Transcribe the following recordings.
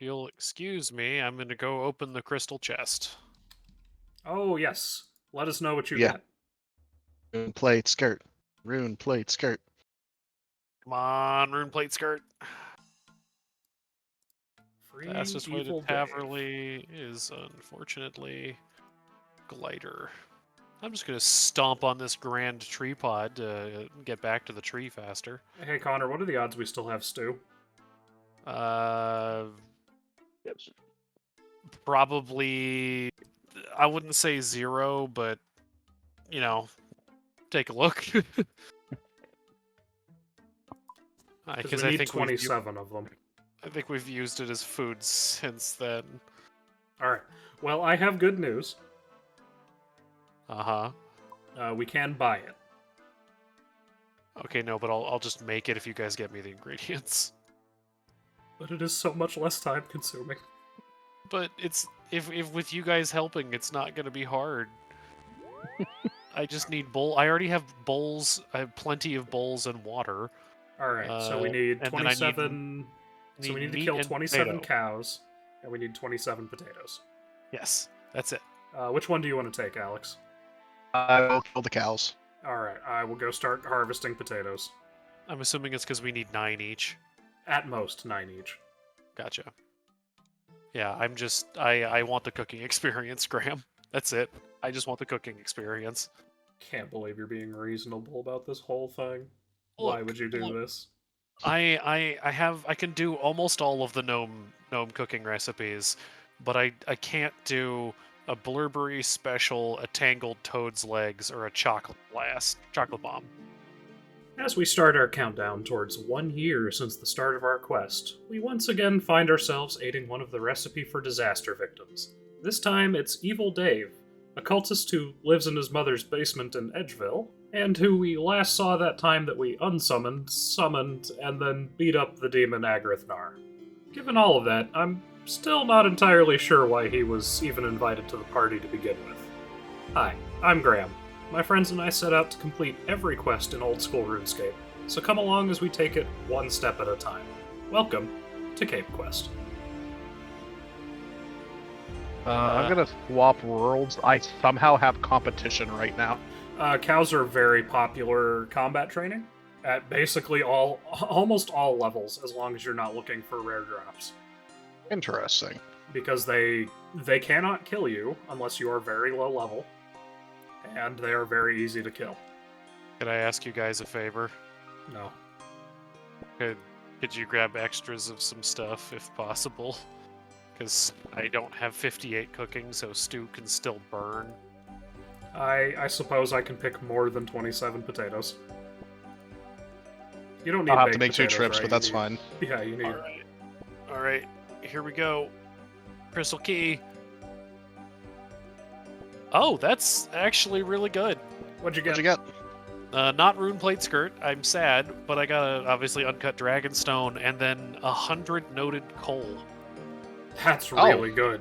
You'll excuse me, I'm gonna go open the crystal chest. Oh, yes. Let us know what you Yeah. get. Rune plate skirt. Rune plate skirt. Come on, rune plate skirt. Free Fastest way to Evil Dave. Taverley is unfortunately glider. I'm just gonna stomp on this grand tree pod to get back to the tree faster. Hey, Connor, what are the odds we still have Stu? Probably, I wouldn't say 0, but you know, take a look. Because Because we I need think 27 of them. we've used it as food since then. Alright. Well, I have good news. Uh huh. We can buy it. Okay, no, but I'll just make it if you guys get me the ingredients. But it is so much less time consuming. But it's if with you guys helping, it's not gonna be hard. I just need bowl. I already have bowls. I have plenty of bowls and water. Alright, so we need and then I 27. So we need to meat kill and 27 potato. cows, and we need 27 potatoes. Yes, that's it. Which one do you want to take, Alex? I will kill the cows. Alright, I will go start harvesting potatoes. I'm assuming it's because we need 9 each. At most, 9 each. Gotcha. Yeah, I want the cooking experience, Graham. That's it. I just want the cooking experience. Can't believe you're being reasonable about this whole thing. Why would you do this? I can do almost all of the gnome cooking recipes, but I can't do a blurberry special, a tangled toad's legs, or a chocolate bomb. As we start our countdown towards 1 year since the start of our quest, we once again find ourselves aiding one of the recipe for disaster victims. This time it's Evil Dave, a cultist who lives in his mother's basement in Edgeville, and who we last saw that time that we unsummoned, summoned, and then beat up the demon Agrithnar. Given all of that, I'm still not entirely sure why he was even invited to the party to begin with. Hi, I'm Graham. My friends and I set out to complete every quest in Old School Runescape, so come along as we take it one step at a time. Welcome to Cape Quest. I'm gonna swap worlds. I somehow have competition right now. Cows are very popular combat training at basically almost all levels, as long as you're not looking for rare drops. Interesting. Because they cannot kill you unless you are very low level, and they are very easy to kill. Could I ask you guys a favor? No. Could you grab extras of some stuff if possible? Because I don't have 58 cooking, so stew can still burn. I suppose I can pick more than 27 potatoes. You don't need I'll have baked to make 2 potatoes, trips, right? but that's You need- fine. Yeah, you need. All right, here we go. Crystal key. Oh, that's actually really good. What'd you get? What'd you get? Not rune plate skirt. I'm sad, but I got a obviously uncut dragonstone and then 100 noted coal. That's really good.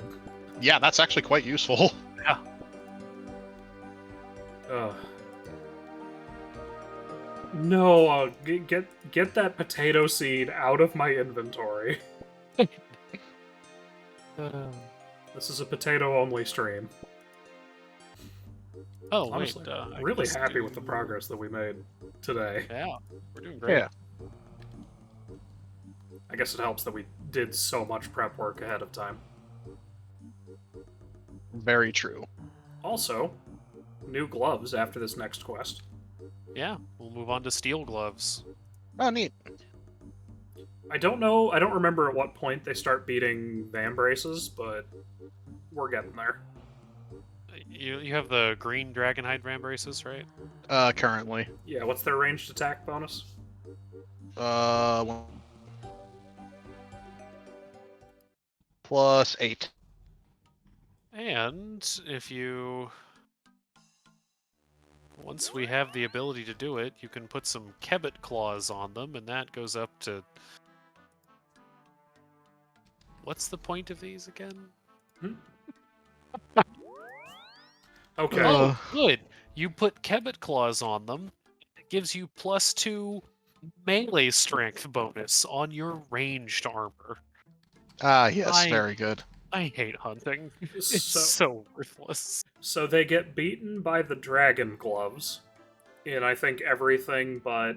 Yeah, that's actually quite useful. Yeah. No, get that potato seed out of my inventory. This is a potato-only stream. Oh, Honestly, wait. I'm really happy with the progress that we made today. Yeah, we're doing great. Yeah. I guess it helps that we did so much prep work ahead of time. Very true. Also, new gloves after this next quest. Yeah, we'll move on to steel gloves. Oh, neat. I don't know, I don't remember at what point they start beating Vambraces, but we're getting there. You have the green dragonhide vambraces, right? Currently. Yeah, what's their ranged attack bonus? +8. And if you... Once we have the ability to do it, you can put some Kebbit claws on them, and that goes up to... What's the point of these again? Okay. Oh, good. You put Kebbit claws on them. It gives you +2 melee strength bonus on your ranged armor. Ah, yes, I very good. I hate hunting. It's So, so worthless. so they get beaten by the dragon gloves in I think everything but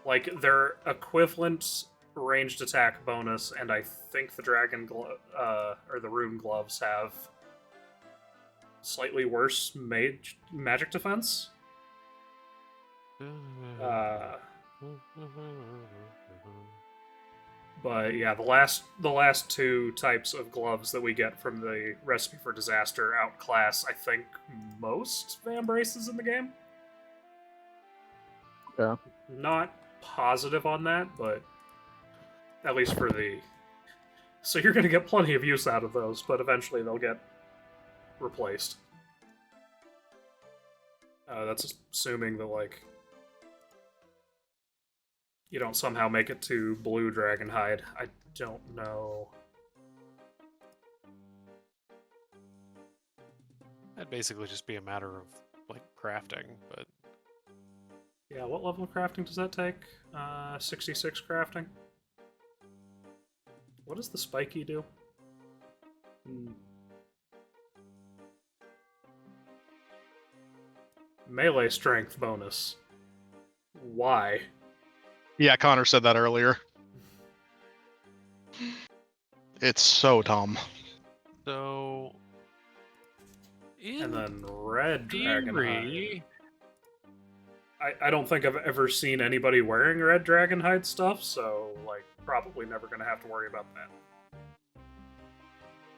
like their equivalent ranged attack bonus, and I think the or the rune gloves have slightly worse magic defense. Uh, but yeah, the last two types of gloves that we get from the recipe for disaster outclass, I think, most vambraces in the game. Yeah. Not positive on that, but at least for the. So you're going to get plenty of use out of those, but eventually they'll get replaced. That's assuming that, like, you don't somehow make it to blue dragon hide. I don't know. That'd basically just be a matter of like crafting, but Yeah, what level of crafting does that take? 66 crafting. What does the spiky do? Melee strength bonus. Why? Yeah, Connor said that earlier. It's so dumb. so in And then red dragon hide. theory, I don't think I've ever seen anybody wearing red dragon hide stuff, so like probably never gonna have to worry about that.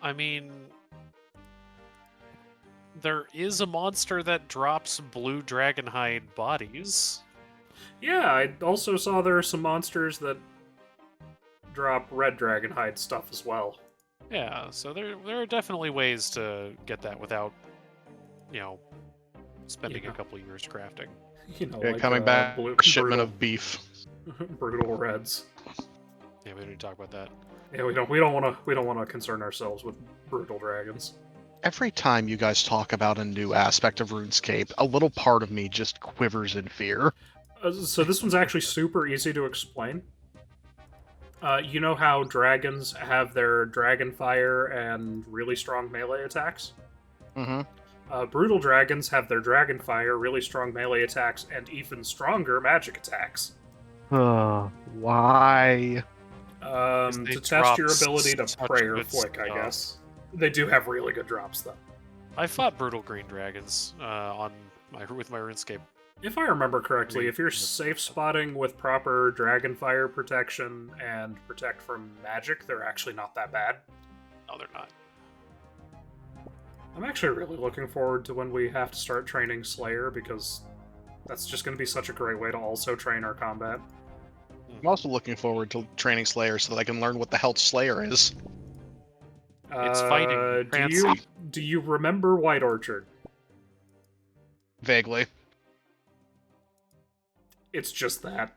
I mean, there is a monster that drops blue dragonhide bodies. Yeah, I also saw there are some monsters that drop red dragon hide stuff as well. Yeah, so there are definitely ways to get that without, you know, spending Yeah. a couple years crafting. You know, Yeah, like coming back, blue, shipment brutal, of beef. brutal reds. Yeah, we don't need to talk about that. Yeah, we don't want to concern ourselves with brutal dragons. Every time you guys talk about a new aspect of RuneScape, a little part of me just quivers in fear. So this one's actually super easy to explain. You know how dragons have their dragon fire and really strong melee attacks? Mm-hmm. Brutal dragons have their dragon fire, really strong melee attacks, and even stronger magic attacks. Why? They To test your drop ability to such prayer good flick, I stuff. guess. They do have really good drops, though. I fought brutal green dragons with my RuneScape. If I remember correctly, Green if you're dragons. safe spotting with proper dragon fire protection and protect from magic, they're actually not that bad. No, they're not. I'm actually really looking forward to when we have to start training Slayer, because that's just going to be such a great way to also train our combat. I'm also looking forward to training Slayer so that I can learn what the hell Slayer is. It's fighting. Do you remember White Orchard? Vaguely. It's just that.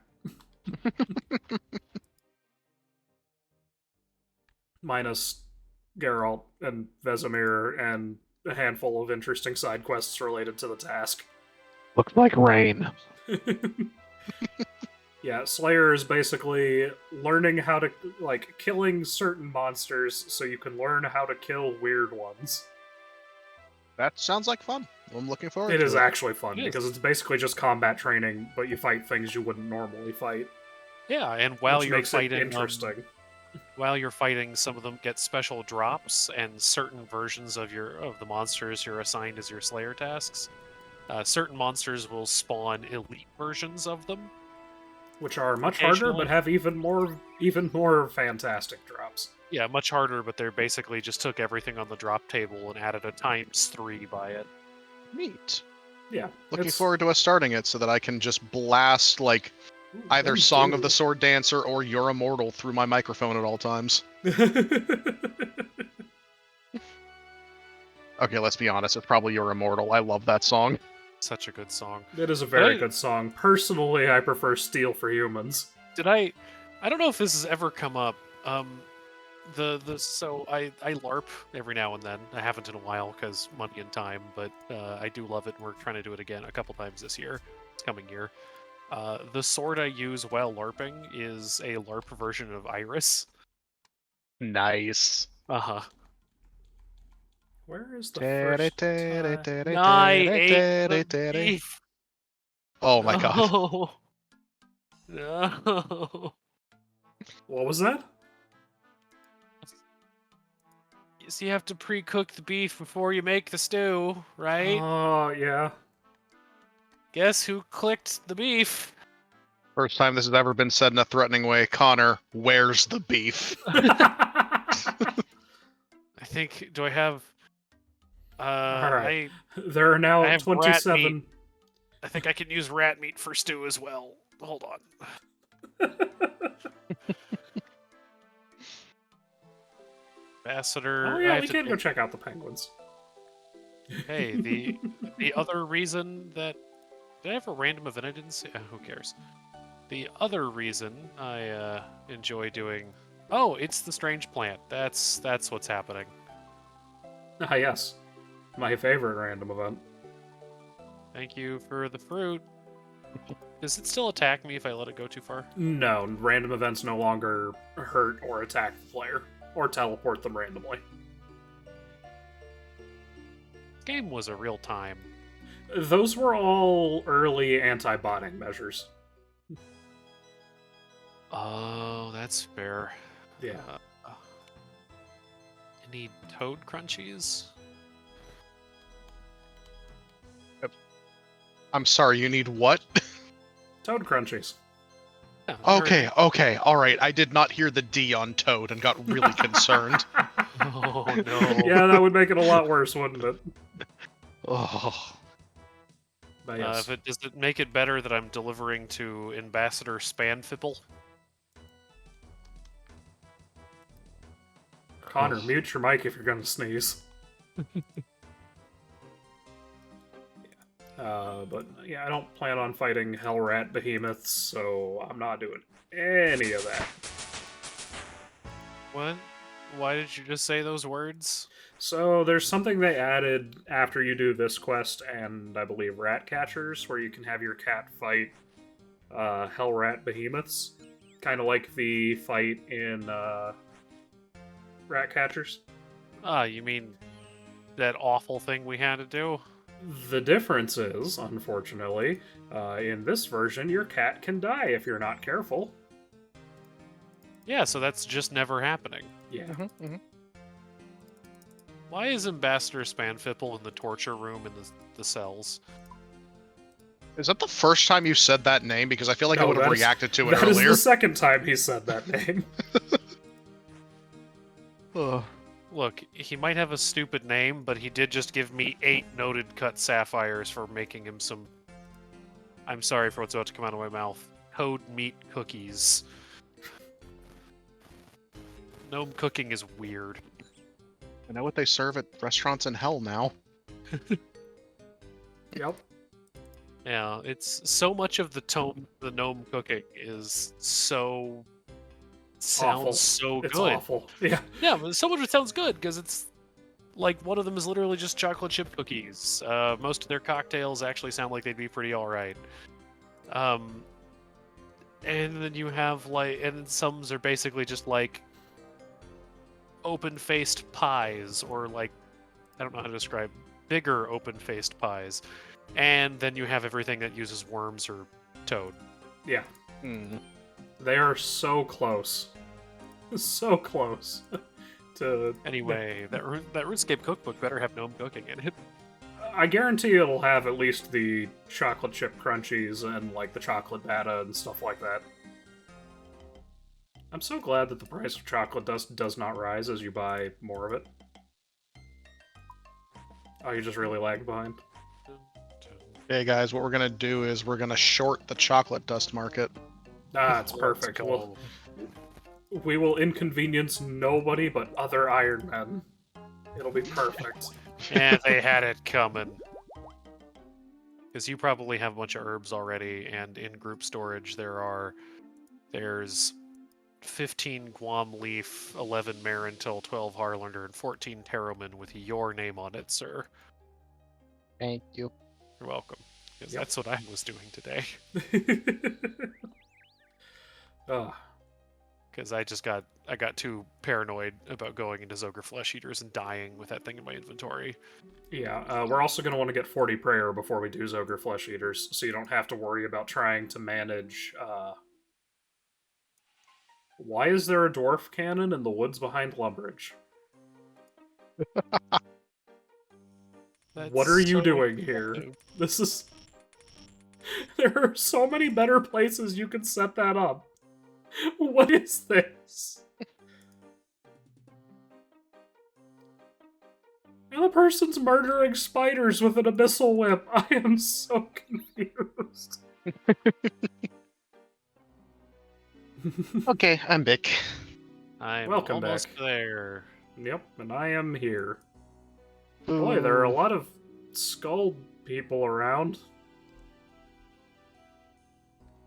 Minus Geralt and Vesemir and a handful of interesting side quests related to the task. Looks like rain. Yeah, Slayer is basically learning how to, like, killing certain monsters so you can learn how to kill weird ones. That sounds like fun. I'm looking forward It to is it. actually fun, It is. because it's basically just combat training, but you fight things you wouldn't normally fight. Yeah, and while which you're makes fighting, it interesting. while you're fighting, some of them get special drops, and certain versions of the monsters you're assigned as your Slayer tasks. Certain monsters will spawn elite versions of them. Which are much harder, occasionally- but have even more fantastic drops. Yeah, much harder, but they're basically just took everything on the drop table and added a ×3 by it. Neat. Yeah. Looking it's- forward to us starting it so that I can just blast, like, Ooh, either thank Song you. of the Sword Dancer or You're Immortal through my microphone at all times. Okay, let's be honest, it's probably You're Immortal. I love that song. Such a good song. It is a very I- good song. Personally, I prefer Steel for Humans. Did I don't know if this has ever come up. So I LARP every now and then. I haven't in a while because money and time, but I do love it. And we're trying to do it again a couple times this year. It's coming year. The sword I use while LARPing is a LARP version of Iris. Nice. Uh-huh. Where is the first time? I ate the beef. Oh my god. No. No. What was that? So you have to pre-cook the beef before you make the stew, right? Oh, yeah. Guess who clicked the beef? First time this has ever been said in a threatening way. Connor, where's the beef? I think. Do I have? Alright. I There are now I have rat 27. I think I can use rat meat for stew as well. Hold on. Ambassador. Oh, I yeah, have we to can do- go check out the penguins. Hey, the other reason that did I have a random event I didn't see? Who cares? The other reason I enjoy doing. Oh, it's the strange plant. That's what's happening. Ah, yes. My favorite random event. Thank you for the fruit. Does it still attack me if I let it go too far? No, random events no longer hurt or attack the player, or teleport them randomly. Game was a real time. Those were all early anti-botting measures. Oh, that's fair. Yeah. I need toad crunchies. I'm sorry, you need what? Toad crunchies. Yeah, I heard- Okay, alright. I did not hear the D on Toad and got really concerned. Oh no. Yeah, that would make it a lot worse, wouldn't it? Oh. But yes. If it does it make it better that I'm delivering to Ambassador Spanfipple? Connor, mute your mic if you're gonna sneeze. But yeah, I don't plan on fighting Hellrat behemoths, so I'm not doing any of that. What? Why did you just say those words? So there's something they added after you do this quest and I believe rat catchers, where you can have your cat fight Hellrat behemoths, kind of like the fight in rat catchers. Ah, you mean that awful thing we had to do? The difference is, unfortunately, in this version, your cat can die if you're not careful. Yeah, so that's just never happening. Yeah. Why is Ambassador Spanfipple in the torture room in the cells? Is that the first time you said that name? Because I feel like I No, would have that is- reacted to it That is earlier. the second time he said that name. Ugh. Look, he might have a stupid name, but he did just give me 8 noted cut sapphires for making him some... I'm sorry for what's about to come out of my mouth. Toad meat cookies. Gnome cooking is weird. I know what they serve at restaurants in hell now. Yep. Yeah, it's so much of the gnome cooking is so... sounds Awful. so It's good. awful. Yeah. Yeah, but so much of it sounds good because it's like one of them is literally just chocolate chip cookies. Most of their cocktails actually sound like they'd be pretty all right. And then you have and some are basically just like open-faced pies, or I don't know how to describe bigger open-faced pies. And then you have everything that uses worms or toad. Yeah. Hmm. They are so close. So close to... Anyway, that RuneScape cookbook better have gnome cooking in it. I guarantee it'll have at least the chocolate chip crunchies and like the chocolate batter and stuff like that. I'm so glad that the price of chocolate does not rise as you buy more of it. Oh, you just really lagged behind. Hey guys, what we're gonna do is we're gonna short the chocolate dust market. Ah, it's perfect. We will inconvenience nobody but other Ironmen. It'll be perfect. And they had it coming. Because you probably have a bunch of herbs already, and in group storage there's 15 Guam Leaf, 11 Marintil, 12 Harlander, and 14 Terroman with your name on it, sir. Thank you. You're welcome. Because Yep. that's what I was doing today. Ah. because I got too paranoid about going into Zogre Flesh Eaters and dying with that thing in my inventory. Yeah, we're also going to want to get 40 prayer before we do Zogre Flesh Eaters, so you don't have to worry about trying to manage. Why is there a dwarf cannon in the woods behind Lumbridge? What are That's you so doing here? impressive. This is. There are so many better places you can set that up. What is this? And the person's murdering spiders with an abyssal whip. I am so confused. Okay, I'm Bick. I'm Welcome almost back. there. Yep, and I am here. Boy, there are a Ooh. lot of skull people around.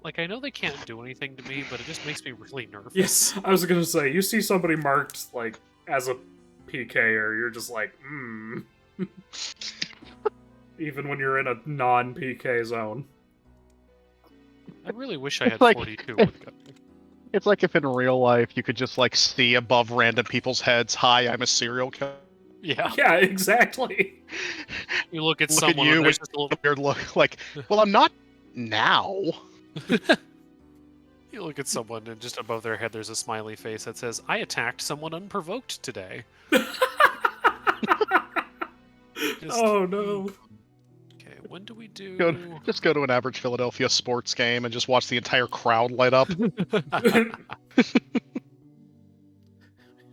Like, I know they can't do anything to me, but it just makes me really nervous. Yes, I was gonna say, you see somebody marked, like, as a PKer, you're just like, Even when you're in a non-PK zone. I really wish I had Like- 42 with gun. It's like if in real life you could just like see above random people's heads, "Hi, I'm a serial killer." Yeah, Yeah, exactly. you look at Look at someone you and there's with just a little, weird look. Like, well, I'm not now. you look at someone and just above their head there's a smiley face that says, "I attacked someone unprovoked today." Just, Oh no. Okay, when do we do? Just go to an average Philadelphia sports game and just watch the entire crowd light up.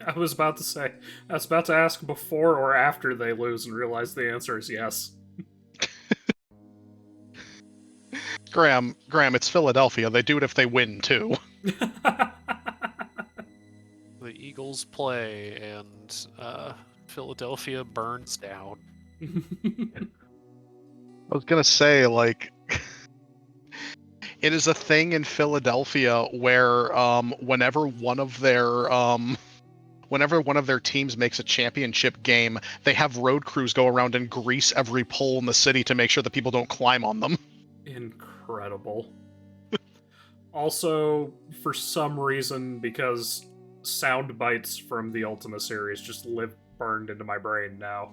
I was about to ask before or after they lose and realize the answer is yes. Graham, it's Philadelphia. They do it if they win too. The Eagles play and Philadelphia burns down. I was gonna say, like, it is a thing in Philadelphia where whenever one of their teams makes a championship game, they have road crews go around and grease every pole in the city to make sure that people don't climb on them. Incredible. Also, for some reason, because sound bites from the Ultima series just live burned into my brain now.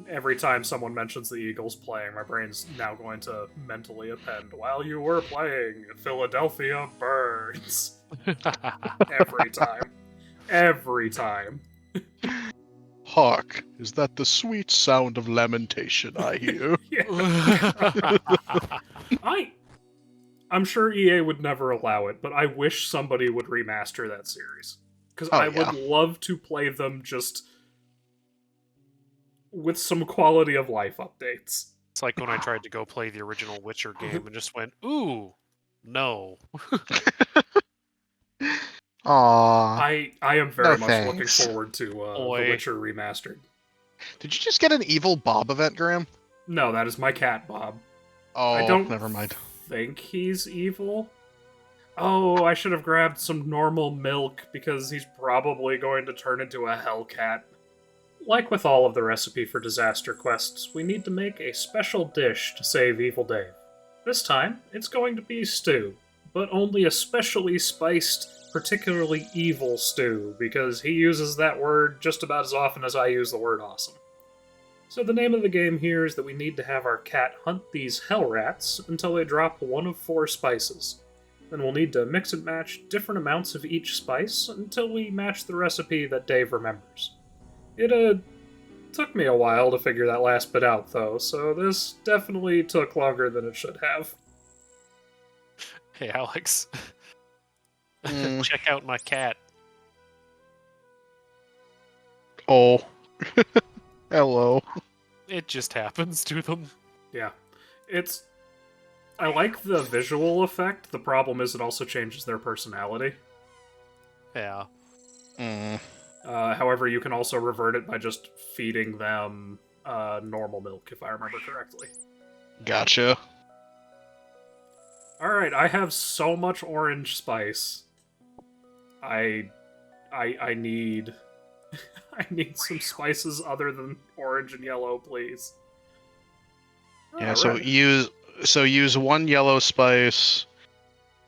Every time someone mentions the Eagles playing, my brain's now going to mentally append, "While you were playing, Philadelphia burns." Every time. Every time. Hark, is that the sweet sound of lamentation I hear? Yeah. I'm sure EA would never allow it, but I wish somebody would remaster that series. Because Oh, I yeah. would love to play them just with some quality of life updates. It's like when I tried to go play the original Witcher game and just went, "Ooh, no." Aww. I am very No much looking thanks. forward to The Boy. Witcher Remastered. Did you just get an evil Bob event, Graham? No, that is my cat, Bob. Oh, I don't never mind. think he's evil. Oh, I should have grabbed some normal milk because he's probably going to turn into a Hellcat. Like with all of the recipe for disaster quests, we need to make a special dish to save Evil Dave. This time, it's going to be stew, but only a specially spiced, particularly evil stew, because he uses that word just about as often as I use the word awesome. So the name of the game here is that we need to have our cat hunt these hell rats until they drop one of 4 spices. Then we'll need to mix and match different amounts of each spice until we match the recipe that Dave remembers. It took me a while to figure that last bit out, though, so this definitely took longer than it should have. Hey, Alex. Mm. Check out my cat. Oh. Hello. It just happens to them. Yeah. I like the visual effect, the problem is it also changes their personality. Yeah. Mm. However, you can also revert it by just feeding them normal milk, if I remember correctly. Gotcha. Alright, I have so much orange spice. I need... I need some spices other than orange and yellow, please. Yeah, so Alright. use 1 yellow spice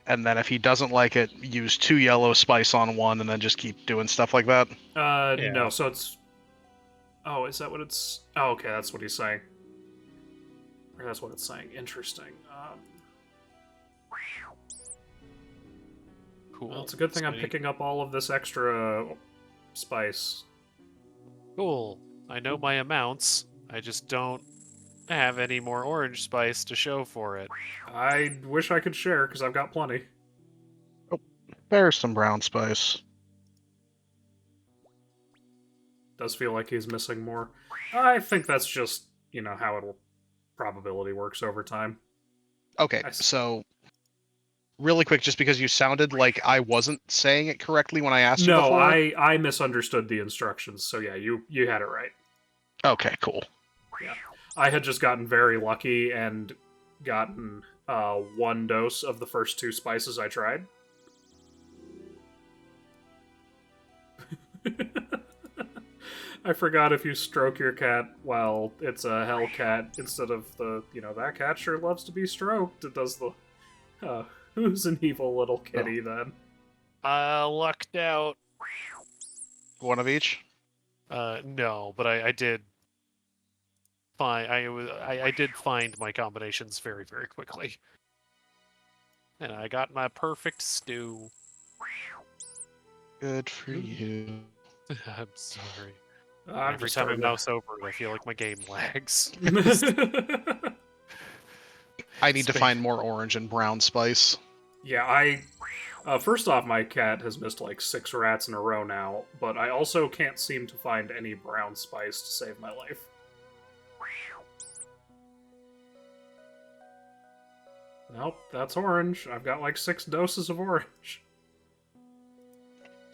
And then if he doesn't like it, use 2 yellow spice on one, and then just keep doing stuff like that. Yeah. No, so it's... Oh, is that what it's... Oh, okay, that's what he's saying. Or that's what it's saying. Interesting. Cool. Well, it's a good thing I'm Sweet. picking up all of this extra spice. Cool. I know my amounts. I just don't have any more orange spice to show for it. I wish I could share, because I've got plenty. There's some brown spice. Does feel like he's missing more. I think that's just, how it probability works over time. Okay, so really quick, just because you sounded like I wasn't saying it correctly when I asked you No, before. I misunderstood the instructions, so yeah, you had it right. Okay, cool. Yeah. I had just gotten very lucky and gotten 1 dose of the first 2 spices I tried. I forgot if you stroke your cat while it's a hell cat instead of the, that cat sure loves to be stroked. It does the, who's an evil little kitty then? Lucked out. One of each? No, but I did find I did find my combinations very, very quickly. And I got my perfect stew. Good for you. I'm sorry. Every time I'm now sober, I feel like my game lags. I need to find more orange and brown spice. Yeah, first off, my cat has missed like 6 rats in a row now, but I also can't seem to find any brown spice to save my life. Nope, that's orange. I've got like 6 doses of orange.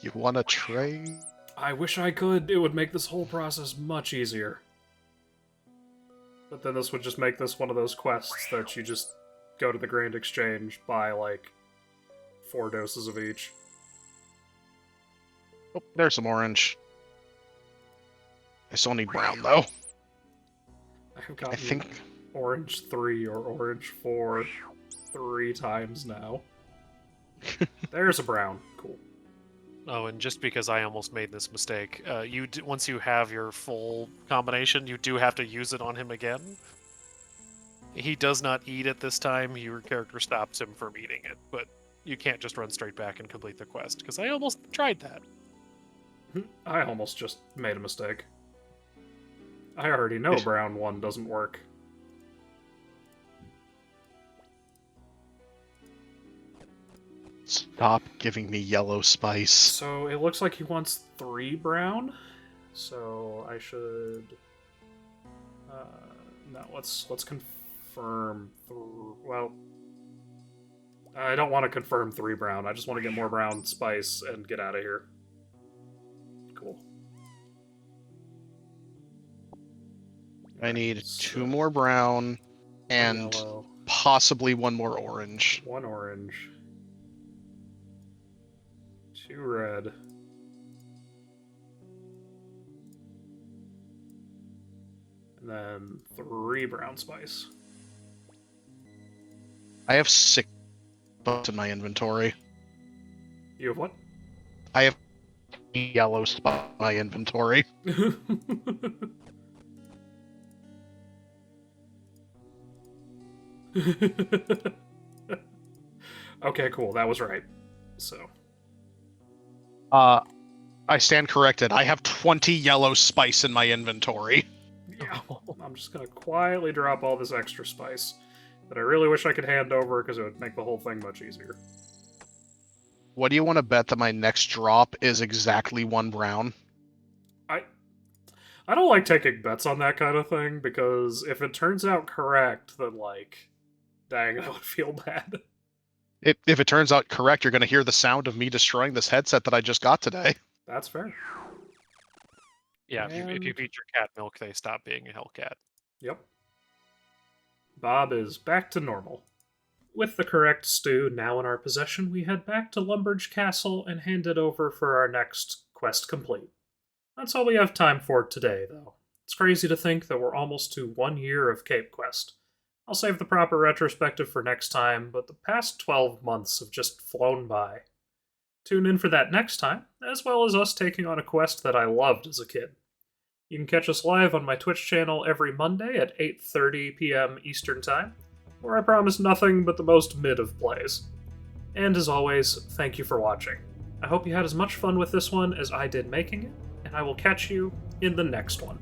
You want to trade? I wish I could. It would make this whole process much easier. But then this would just make this one of those quests that you just go to the Grand Exchange, buy like 4 doses of each. Oh, there's some orange. I still need brown, though. I have gotten I think... orange 3 or orange 4 3 times now. There's a brown. Cool. Oh, and just because I almost made this mistake, once you have your full combination, you do have to use it on him again. He does not eat it this time. Your character stops him from eating it, but you can't just run straight back and complete the quest, because I almost tried that. I almost just made a mistake. I already know brown 1 doesn't work. Stop giving me yellow spice. So it looks like he wants 3 brown. So I should. No, let's confirm. Well, I don't want to confirm 3 brown. I just want to get more brown spice and get out of here. Cool. I need 2 more brown and yellow, possibly 1 more orange. 1 orange. 2 red. And then 3 brown spice. I have 6 spots in my inventory. You have what? I have yellow spot in my inventory. Okay, cool. That was right. So. I stand corrected. I have 20 yellow spice in my inventory. Yeah. I'm just gonna quietly drop all this extra spice that I really wish I could hand over because it would make the whole thing much easier. What do you want to bet that my next drop is exactly 1 brown? I don't like taking bets on that kind of thing because if it turns out correct, then like, dang, I would feel bad. If it turns out correct, you're going to hear the sound of me destroying this headset that I just got today. That's fair. Yeah, if you feed your cat milk, they stop being a Hellcat. Yep. Bob is back to normal. With the correct stew now in our possession, we head back to Lumbridge Castle and hand it over for our next quest complete. That's all we have time for today, though. It's crazy to think that we're almost to 1 year of Cape Quest. I'll save the proper retrospective for next time, but the past 12 months have just flown by. Tune in for that next time, as well as us taking on a quest that I loved as a kid. You can catch us live on my Twitch channel every Monday at 8:30 p.m. Eastern Time, where I promise nothing but the most mid of plays. And as always, thank you for watching. I hope you had as much fun with this one as I did making it, and I will catch you in the next one.